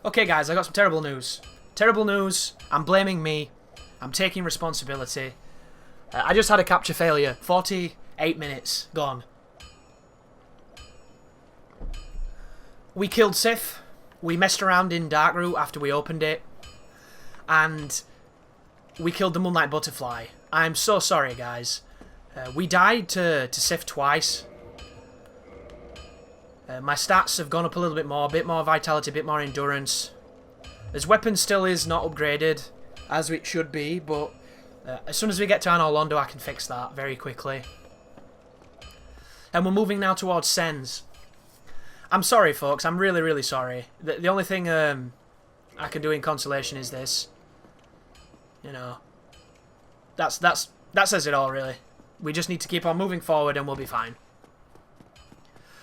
Okay, guys, I got some terrible news. Terrible news. I'm blaming me. I'm taking responsibility. I just had a capture failure. 48 minutes. Gone. We killed Sif. We messed around in Darkroot after we opened it. And we killed the Moonlight Butterfly. I'm so sorry, guys. We died to Sif twice. My stats have gone up a little bit more vitality, a bit more endurance. His weapon still is not upgraded, as it should be, but as soon as we get to Anor Londo, I can fix that very quickly. And we're moving now towards Sens. I'm sorry, folks. I'm really, really sorry. The only thing I can do in consolation is this. You know, that says it all, really. We just need to keep on moving forward, and we'll be fine.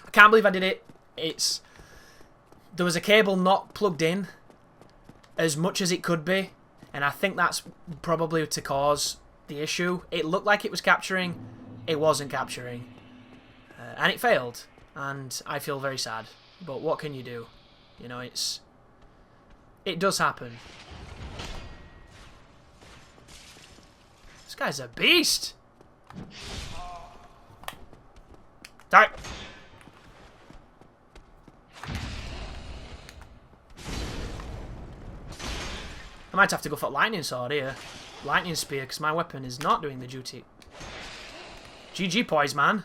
I can't believe I did it. There was a cable not plugged in as much as it could be, and I think that's probably to cause the issue. It looked like it was capturing, it wasn't capturing, and it failed, and I feel very sad. But what can you do? You know, it does happen. This guy's a beast. Die. I might have to go for lightning sword here. Lightning spear, because my weapon is not doing the duty. GG, poise, man.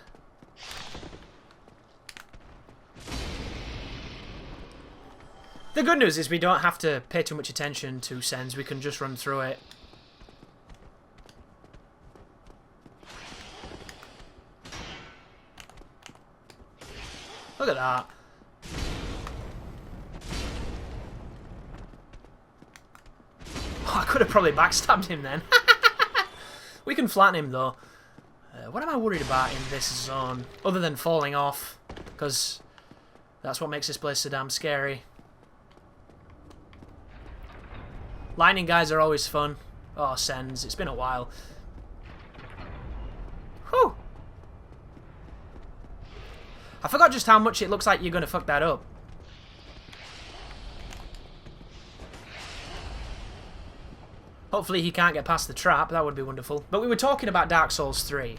The good news is we don't have to pay too much attention to Sens. We can just run through it. Look at that. Oh, I could have probably backstabbed him then. We can flatten him though. What am I worried about in this zone? Other than falling off. Because that's what makes this place so damn scary. Lightning guys are always fun. Oh, Sens. It's been a while. Whew. I forgot just how much it looks like you're going to fuck that up. Hopefully he can't get past the trap. That would be wonderful. But we were talking about Dark Souls 3.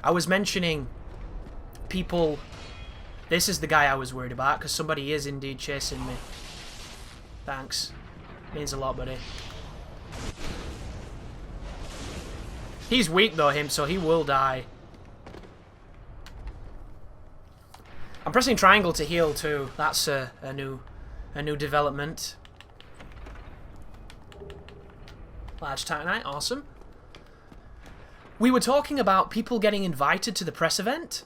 I was mentioning people... This is the guy I was worried about, because somebody is indeed chasing me. Thanks. Means a lot, buddy. He's weak, though, him, so he will die. I'm pressing triangle to heal, too. That's a new development. Large Titanite, awesome. We were talking about people getting invited to the press event.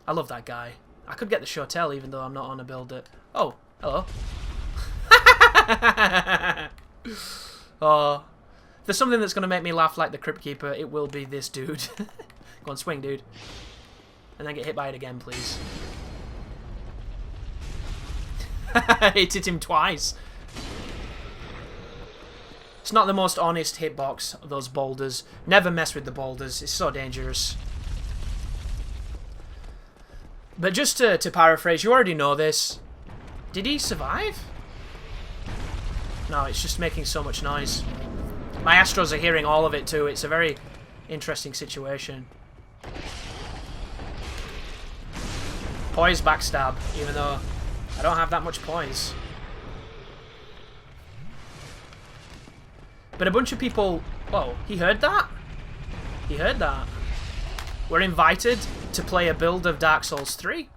I love that guy. I could get the Shotel even though I'm not on a build that... Oh, hello. Oh, if there's something that's going to make me laugh like the Crypt Keeper, it will be this dude. Go on, swing, dude. And then get hit by it again, please. It hit him twice. It's not the most honest hitbox of those boulders. Never mess with the boulders. It's so dangerous. But just to paraphrase, you already know this. Did he survive? No, it's just making so much noise. My Astros are hearing all of it too. It's a very interesting situation. Poise backstab, even though I don't have that much poise. But a bunch of people... Whoa, he heard that? He heard that. We're invited to play a build of Dark Souls 3.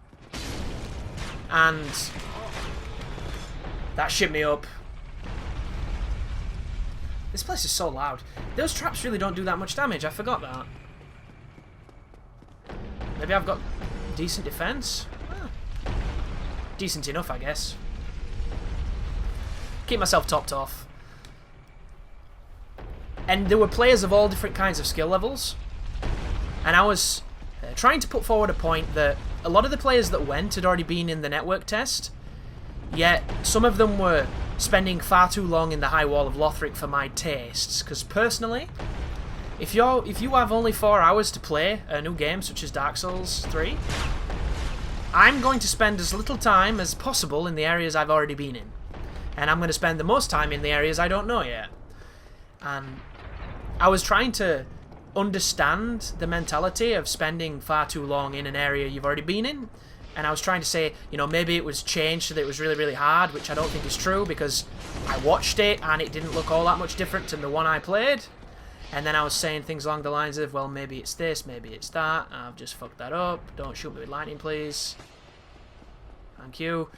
And... that shit me up. This place is so loud. Those traps really don't do that much damage. I forgot that. Maybe I've got decent defense? Decent enough, I guess. Keep myself topped off. And there were players of all different kinds of skill levels. And I was trying to put forward a point that a lot of the players that went had already been in the network test. Yet some of them were spending far too long in the High Wall of Lothric for my tastes. Because personally, if you have only 4 hours to play a new game such as Dark Souls 3, I'm going to spend as little time as possible in the areas I've already been in. And I'm going to spend the most time in the areas I don't know yet. And I was trying to understand the mentality of spending far too long in an area you've already been in. And I was trying to say, you know, maybe it was changed so that it was really, really hard, which I don't think is true because I watched it and it didn't look all that much different than the one I played. And then I was saying things along the lines of, well, maybe it's this, maybe it's that. I've just fucked that up. Don't shoot me with lightning, please. Thank you.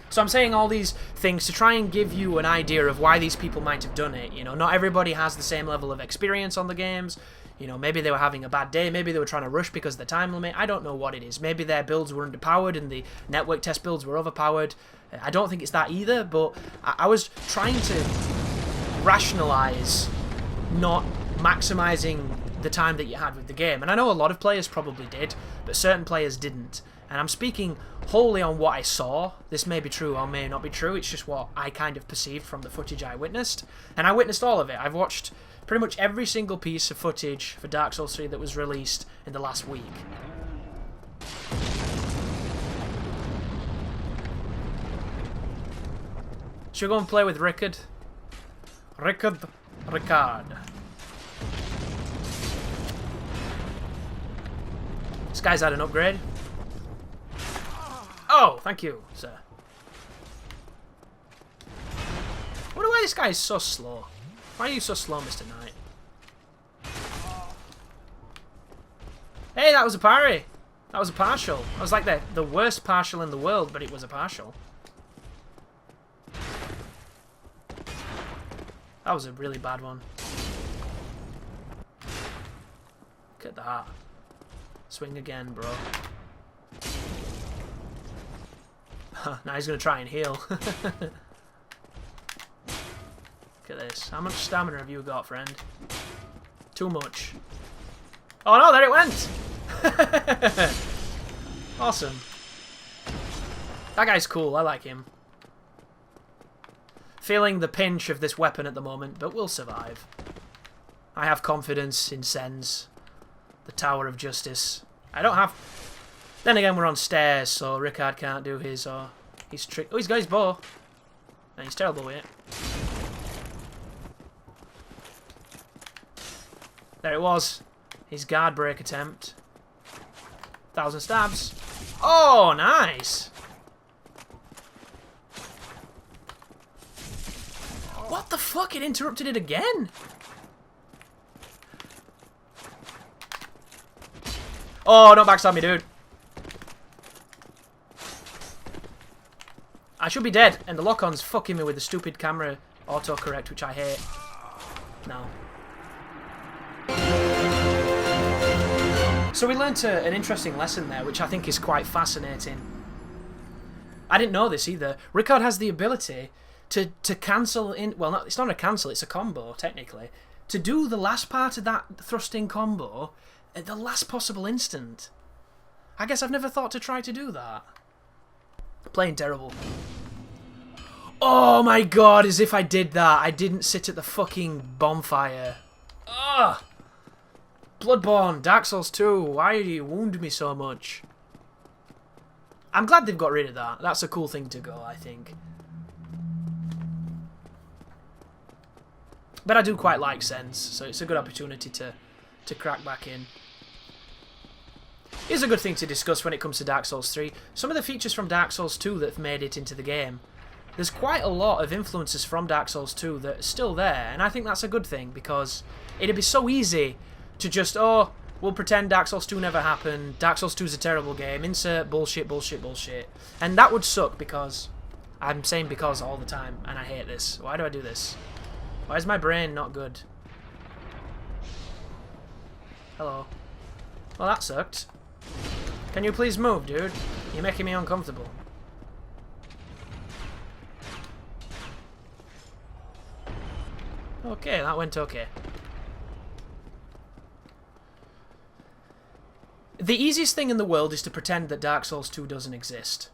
So I'm saying all these things to try and give you an idea of why these people might have done it. You know, not everybody has the same level of experience on the games. You know, maybe they were having a bad day. Maybe they were trying to rush because of the time limit. I don't know what it is. Maybe their builds were underpowered and the network test builds were overpowered. I don't think it's that either, but I was trying to rationalize not maximizing the time that you had with the game. And I know a lot of players probably did, but certain players didn't. And I'm speaking wholly on what I saw. This may be true or may not be true. It's just what I kind of perceived from the footage I witnessed. And I witnessed all of it. I've watched pretty much every single piece of footage for Dark Souls 3 that was released in the last week. Should we go and play with Ricard? Ricard. This guy's had an upgrade. Oh, thank you, sir. I wonder why this guy is so slow. Why are you so slow, Mr. Knight? Hey, that was a parry. That was a partial. That was like the worst partial in the world, but it was a partial. That was a really bad one. Look at that. Swing again, bro. Now he's going to try and heal. Look at this. How much stamina have you got, friend? Too much. Oh no, there it went! Awesome. That guy's cool. I like him. Feeling the pinch of this weapon at the moment, but we'll survive. I have confidence in Sens. The Tower of Justice. I don't have... Then again, we're on stairs, so Ricard can't do his, or... He's trick. Oh, he's got his bow. And he's terrible with it. There it was. His guard break attempt. 1,000 stabs. Oh, nice! What the fuck? It interrupted it again? Oh, don't backstab me, dude. I should be dead, and the lock-on's fucking me with the stupid camera autocorrect, which I hate. No. So we learnt an interesting lesson there, which I think is quite fascinating. I didn't know this either. Ricard has the ability to cancel in... Well, it's not a cancel, it's a combo, technically. To do the last part of that thrusting combo at the last possible instant. I guess I've never thought to try to do that. Playing terrible. Oh my god, as if I did that. I didn't sit at the fucking bonfire. Ugh! Bloodborne, Dark Souls 2, why do you wound me so much? I'm glad they've got rid of that. That's a cool thing to go, I think. But I do quite like Sense, so it's a good opportunity to crack back in. Here's a good thing to discuss when it comes to Dark Souls 3. Some of the features from Dark Souls 2 that have made it into the game. There's quite a lot of influences from Dark Souls 2 that are still there, and I think that's a good thing, because it'd be so easy to just, oh, we'll pretend Dark Souls 2 never happened, Dark Souls 2 is a terrible game, insert bullshit, bullshit, bullshit. And that would suck, because I'm saying because all the time, and I hate this. Why do I do this? Why is my brain not good? Hello. Well, that sucked. Can you please move, dude? You're making me uncomfortable. Okay, that went okay. The easiest thing in the world is to pretend that Dark Souls 2 doesn't exist.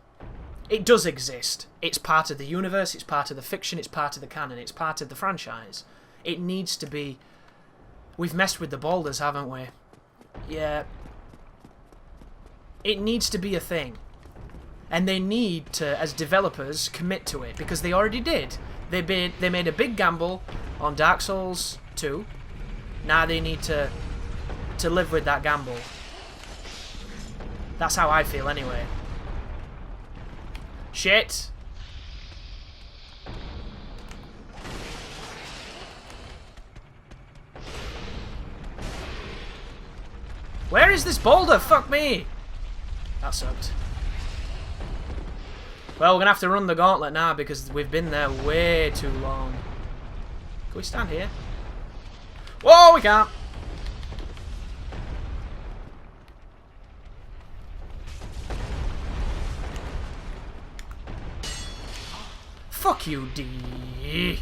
It does exist. It's part of the universe, it's part of the fiction, it's part of the canon, it's part of the franchise. It needs to be... We've messed with the boulders, haven't we? Yeah. It needs to be a thing. And they need to, as developers, commit to it. Because they already did. They made a big gamble on Dark Souls 2. Now they need to live with that gamble. That's how I feel anyway. Shit! Where is this boulder? Fuck me! That sucked. Well, we're gonna have to run the gauntlet now because we've been there way too long. Can we stand here? Whoa, we can't! Fuck you, D.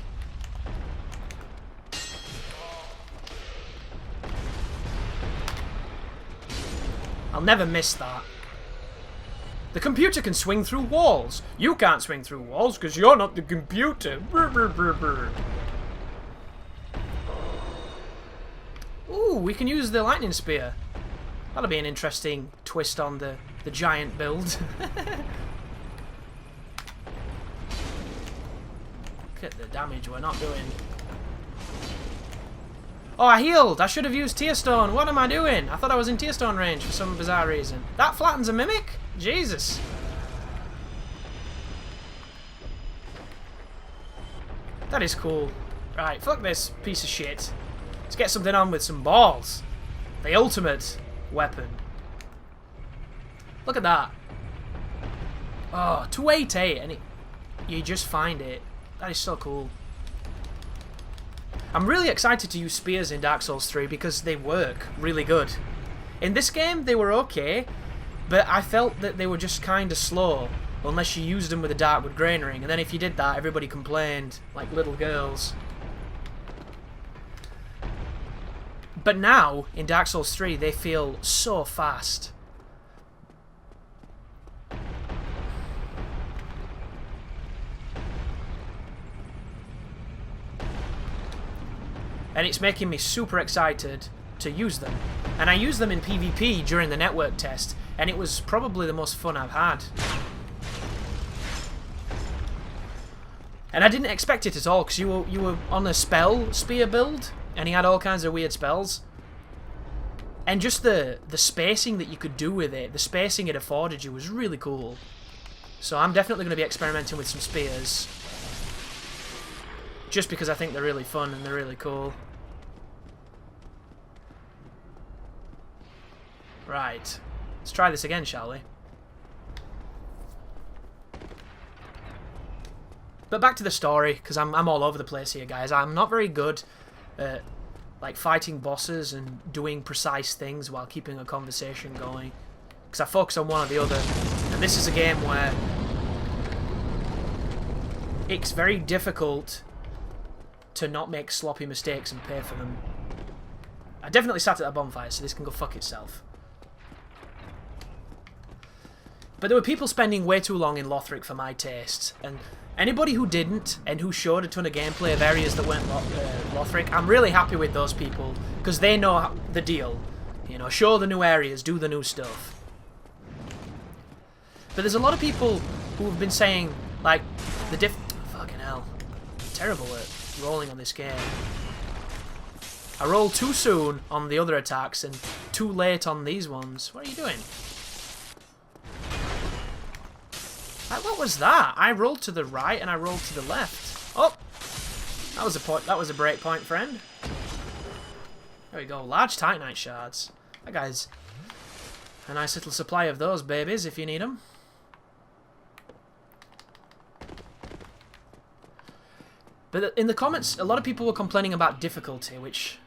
I'll never miss that. The computer can swing through walls. You can't swing through walls because you're not the computer. Brr, brr, brr, brr. Ooh, we can use the lightning spear. That'll be an interesting twist on the giant build. Look at the damage we're not doing. Oh, I healed! I should have used Tear Stone. What am I doing? I thought I was in Tear Stone range for some bizarre reason. That flattens a mimic? Jesus. That is cool. Right, fuck this piece of shit. Let's get something on with some balls. The ultimate weapon. Look at that. Oh, 288 and you just find it. That is so cool. I'm really excited to use spears in Dark Souls 3 because they work really good. In this game, they were okay, but I felt that they were just kind of slow unless you used them with a Darkwood Grain Ring, and then if you did that, everybody complained, like little girls. But now, in Dark Souls 3, they feel so fast. And it's making me super excited to use them. And I used them in PvP during the network test, and it was probably the most fun I've had. And I didn't expect it at all, because you were on a spell spear build, and he had all kinds of weird spells. And just the spacing that you could do with it, the spacing it afforded you was really cool. So I'm definitely going to be experimenting with some spears. Just because I think they're really fun and they're really cool. Right. Let's try this again, shall we? But back to the story, because I'm all over the place here, guys. I'm not very good at like fighting bosses and doing precise things while keeping a conversation going. Because I focus on one or the other. And this is a game where it's very difficult to not make sloppy mistakes and pay for them. I definitely sat at a bonfire, so this can go fuck itself. But there were people spending way too long in Lothric for my taste, and anybody who didn't, and who showed a ton of gameplay of areas that weren't Lothric, I'm really happy with those people, because they know the deal. You know, show the new areas, do the new stuff. But there's a lot of people who have been saying, like, fucking hell. I'm terrible at rolling on this game. I rolled too soon on the other attacks and too late on these ones. What are you doing? What was that? I rolled to the right and I rolled to the left. Oh! That was a point. That was a break point, friend. There we go. Large Titanite shards. That guy's a nice little supply of those babies if you need them. But in the comments, a lot of people were complaining about difficulty, which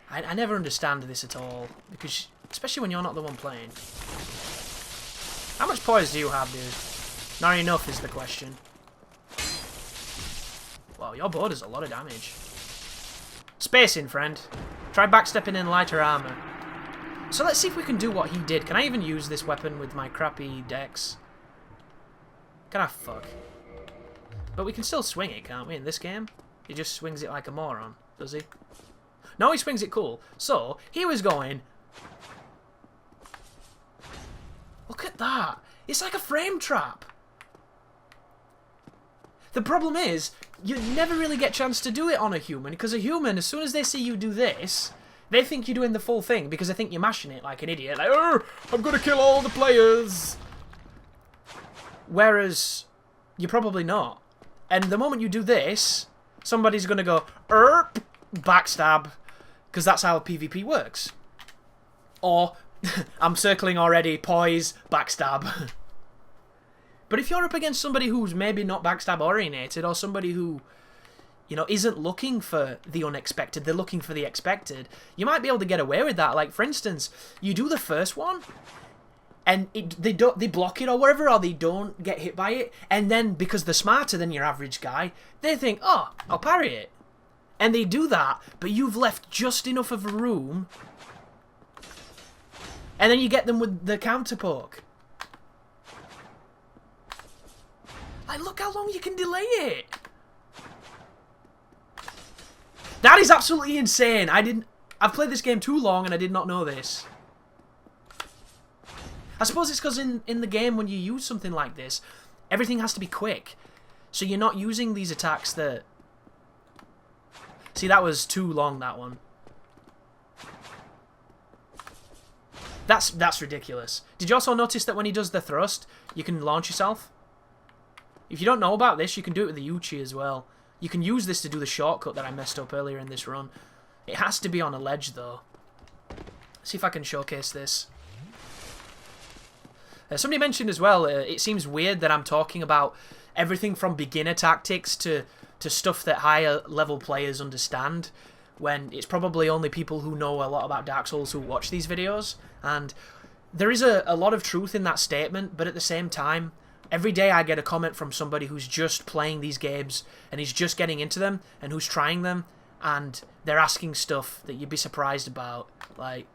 I never understand this at all. Because, especially when you're not the one playing. How much poise do you have, dude? Not enough is the question. Wow, your bow does a lot of damage. Spacing, friend. Try backstepping in lighter armor. So let's see if we can do what he did. Can I even use this weapon with my crappy dex? Can I fuck? But we can still swing it, can't we, in this game? He just swings it like a moron, does he? No, he swings it cool. So, he was going... Look at that. It's like a frame trap. The problem is, you never really get a chance to do it on a human, because a human, as soon as they see you do this, they think you're doing the full thing, because they think you're mashing it like an idiot. Like, oh, I'm going to kill all the players. Whereas, you're probably not. And the moment you do this, somebody's going to go, backstab, because that's how PvP works. Or, I'm circling already, poise, backstab. But if you're up against somebody who's maybe not backstab orientated, or somebody who, you know, isn't looking for the unexpected, they're looking for the expected, you might be able to get away with that. Like, for instance, you do the first one, and they block it or whatever, or they don't get hit by it, and then, because they're smarter than your average guy, they think, oh, I'll parry it. And they do that, but you've left just enough of a room, and then you get them with the counter poke. Like, look how long you can delay it. That is absolutely insane. I've played this game too long and I did not know this. I suppose it's because in the game when you use something like this, everything has to be quick. So you're not using these attacks that... See, that was too long, that one. That's ridiculous. Did you also notice that when he does the thrust, you can launch yourself? If you don't know about this, you can do it with the Uchi as well. You can use this to do the shortcut that I messed up earlier in this run. It has to be on a ledge, though. See if I can showcase this. Somebody mentioned as well, it seems weird that I'm talking about everything from beginner tactics to stuff that higher level players understand, when it's probably only people who know a lot about Dark Souls who watch these videos. And there is a lot of truth in that statement, but at the same time, every day I get a comment from somebody who's just playing these games and he's just getting into them and who's trying them, and they're asking stuff that you'd be surprised about. Like,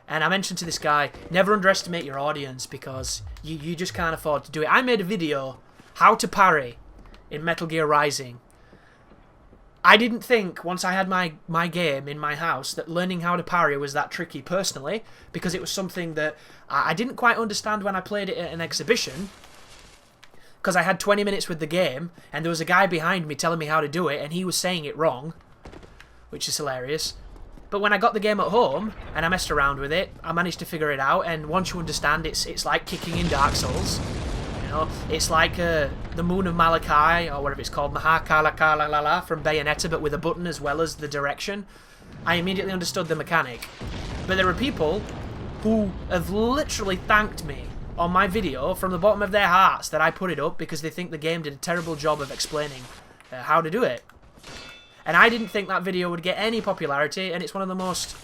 and I mentioned to this guy, never underestimate your audience, because you just can't afford to do it. I made a video, how to parry in Metal Gear Rising. I didn't think, once I had my game in my house, that learning how to parry was that tricky personally, because it was something that I didn't quite understand when I played it at an exhibition, because I had 20 minutes with the game, and there was a guy behind me telling me how to do it, and he was saying it wrong, which is hilarious. But when I got the game at home, and I messed around with it, I managed to figure it out, and once you understand, it's like kicking in Dark Souls. You know, it's like the Moon of Malachi, or whatever it's called, Mahakala from Bayonetta, but with a button as well as the direction. I immediately understood the mechanic. But there are people who have literally thanked me on my video from the bottom of their hearts that I put it up, because they think the game did a terrible job of explaining how to do it. And I didn't think that video would get any popularity, and it's one of the most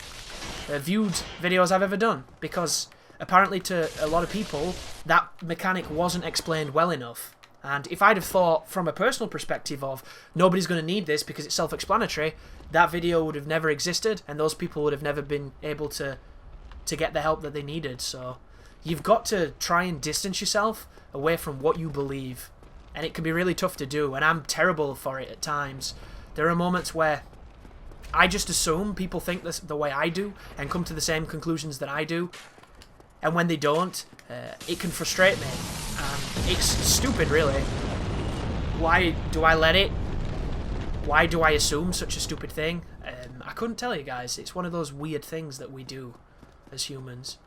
viewed videos I've ever done, because apparently to a lot of people that mechanic wasn't explained well enough. And if I'd have thought from a personal perspective of nobody's going to need this because it's self-explanatory, that video would have never existed, and those people would have never been able to get the help that they needed. So you've got to try and distance yourself away from what you believe, and it can be really tough to do, and I'm terrible for it at times. There are moments where I just assume people think this the way I do and come to the same conclusions that I do, and when they don't, it can frustrate me. It's stupid, really. Why do I let it? Why do I assume such a stupid thing? I couldn't tell you guys. It's one of those weird things that we do as humans.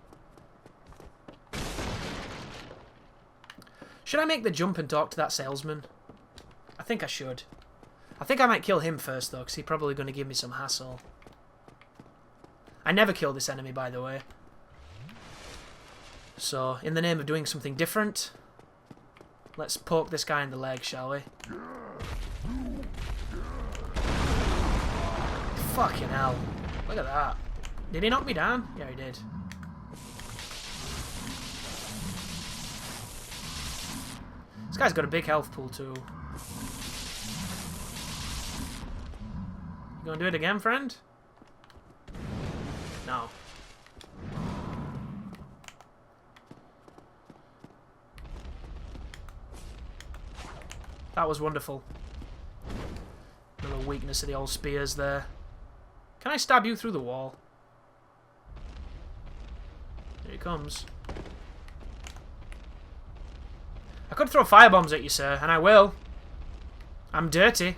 Should I make the jump and talk to that salesman? I think I should. I think I might kill him first, though, because he's probably going to give me some hassle. I never killed this enemy, by the way. So, in the name of doing something different, let's poke this guy in the leg, shall we? Fucking hell. Look at that. Did he knock me down? Yeah, he did. This guy's got a big health pool, too. You gonna do it again, friend? No. That was wonderful. A little weakness of the old spears there. Can I stab you through the wall? Here he comes. could throw firebombs at you, sir, and I will. I'm dirty.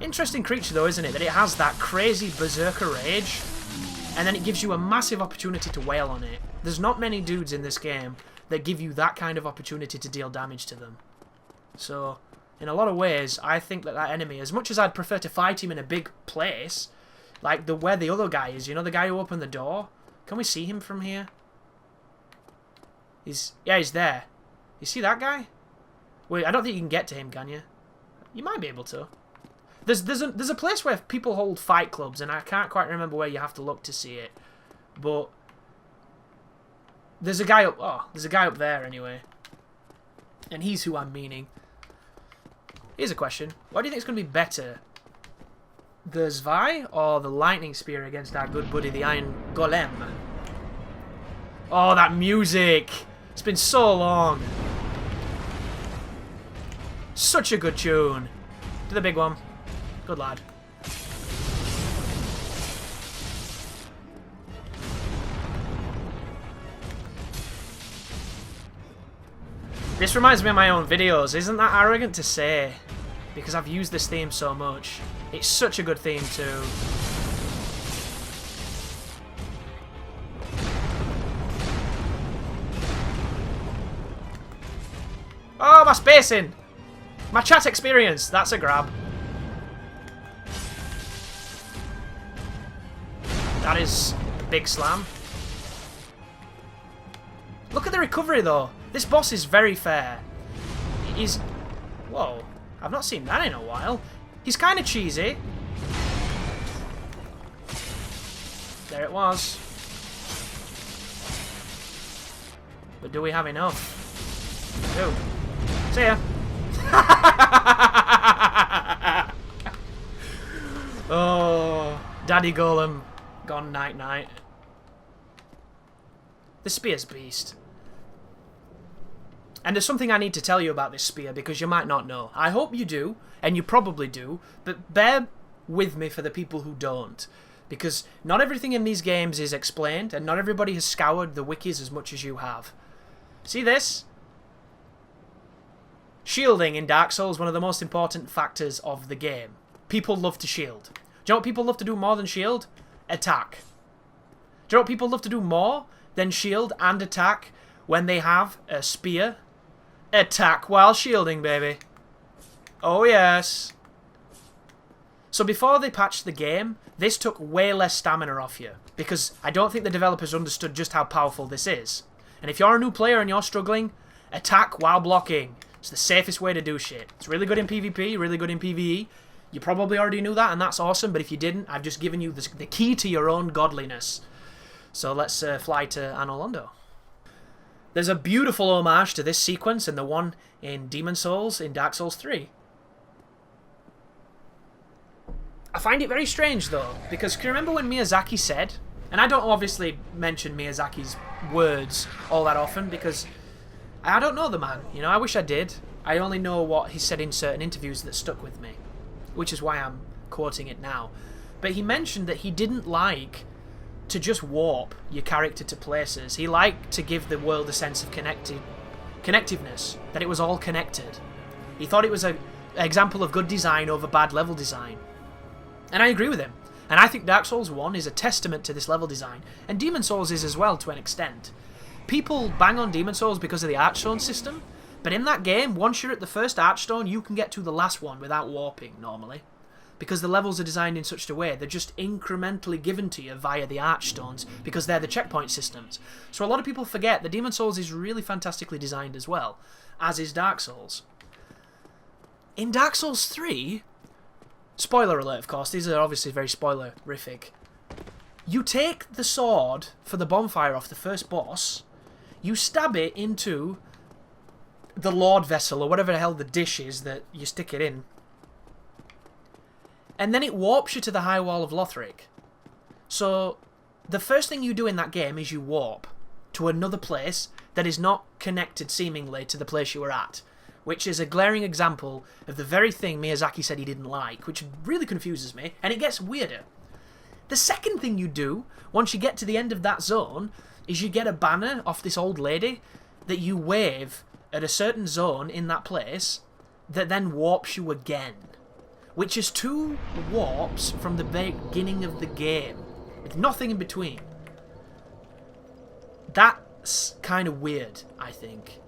Interesting creature, though, isn't it? That it has that crazy berserker rage, and then it gives you a massive opportunity to wail on it. There's not many dudes in this game that give you that kind of opportunity to deal damage to them. So, in a lot of ways, I think that enemy, as much as I'd prefer to fight him in a big place, like where the other guy is, you know, the guy who opened the door? Can we see him from here? Yeah, he's there. You see that guy? Wait, I don't think you can get to him, can you? You might be able to. There's a place where people hold fight clubs, and I can't quite remember where you have to look to see it. But there's a guy up. Oh, there's a guy up there anyway, and he's who I'm meaning. Here's a question: what do you think is going to be better, the Zwei or the lightning spear against our good buddy the Iron Golem? Oh, that music! It's been so long. Such a good tune. Do the big one. Good lad. This reminds me of my own videos. Isn't that arrogant to say? Because I've used this theme so much. It's such a good theme too. Oh, my spacing! My chat experience! That's a grab. That is a big slam. Look at the recovery though. This boss is very fair. He's... Whoa. I've not seen that in a while. He's kind of cheesy. There it was. But do we have enough? We do. See ya. Oh, Daddy Golem. Gone night-night. The spear's beast. And there's something I need to tell you about this spear, because you might not know. I hope you do, and you probably do, but bear with me for the people who don't. Because not everything in these games is explained, and not everybody has scoured the wikis as much as you have. See this? Shielding in Dark Souls, one of the most important factors of the game. People love to shield. Do you know what people love to do more than shield? Attack. Do you know what people love to do more than shield and attack when they have a spear? Attack while shielding, baby. Oh yes. So before they patched the game, this took way less stamina off you, because I don't think the developers understood just how powerful this is. And if you're a new player and you're struggling, attack while blocking. It's the safest way to do shit. It's really good in PvP, really good in PvE. You probably already knew that, and that's awesome, but if you didn't, I've just given you the key to your own godliness. So let's fly to Anor Londo. There's a beautiful homage to this sequence and the one in Demon Souls in Dark Souls 3. I find it very strange, though, because can you remember when Miyazaki said, and I don't obviously mention Miyazaki's words all that often, because I don't know the man, you know, I wish I did. I only know what he said in certain interviews that stuck with me, which is why I'm quoting it now. But he mentioned that he didn't like to just warp your character to places. He liked to give the world a sense of connectiveness, that it was all connected. He thought it was an example of good design over bad level design. And I agree with him. And I think Dark Souls 1 is a testament to this level design. And Demon Souls is as well, to an extent. People bang on Demon Souls because of the Archstone system, but in that game, once you're at the first Archstone, you can get to the last one without warping, normally. Because the levels are designed in such a way, they're just incrementally given to you via the Archstones, because they're the checkpoint systems. So a lot of people forget that Demon Souls is really fantastically designed as well, as is Dark Souls. In Dark Souls 3, spoiler alert of course, these are obviously very spoilerific, you take the sword for the bonfire off the first boss, you stab it into the Lord Vessel, or whatever the hell the dish is that you stick it in, and then it warps you to the High Wall of Lothric. So the first thing you do in that game is you warp to another place that is not connected seemingly to the place you were at, which is a glaring example of the very thing Miyazaki said he didn't like, which really confuses me, and it gets weirder. The second thing you do, once you get to the end of that zone, is you get a banner off this old lady that you wave at a certain zone in that place that then warps you again. Which is 2 warps from the beginning of the game, with nothing in between. That's kind of weird, I think.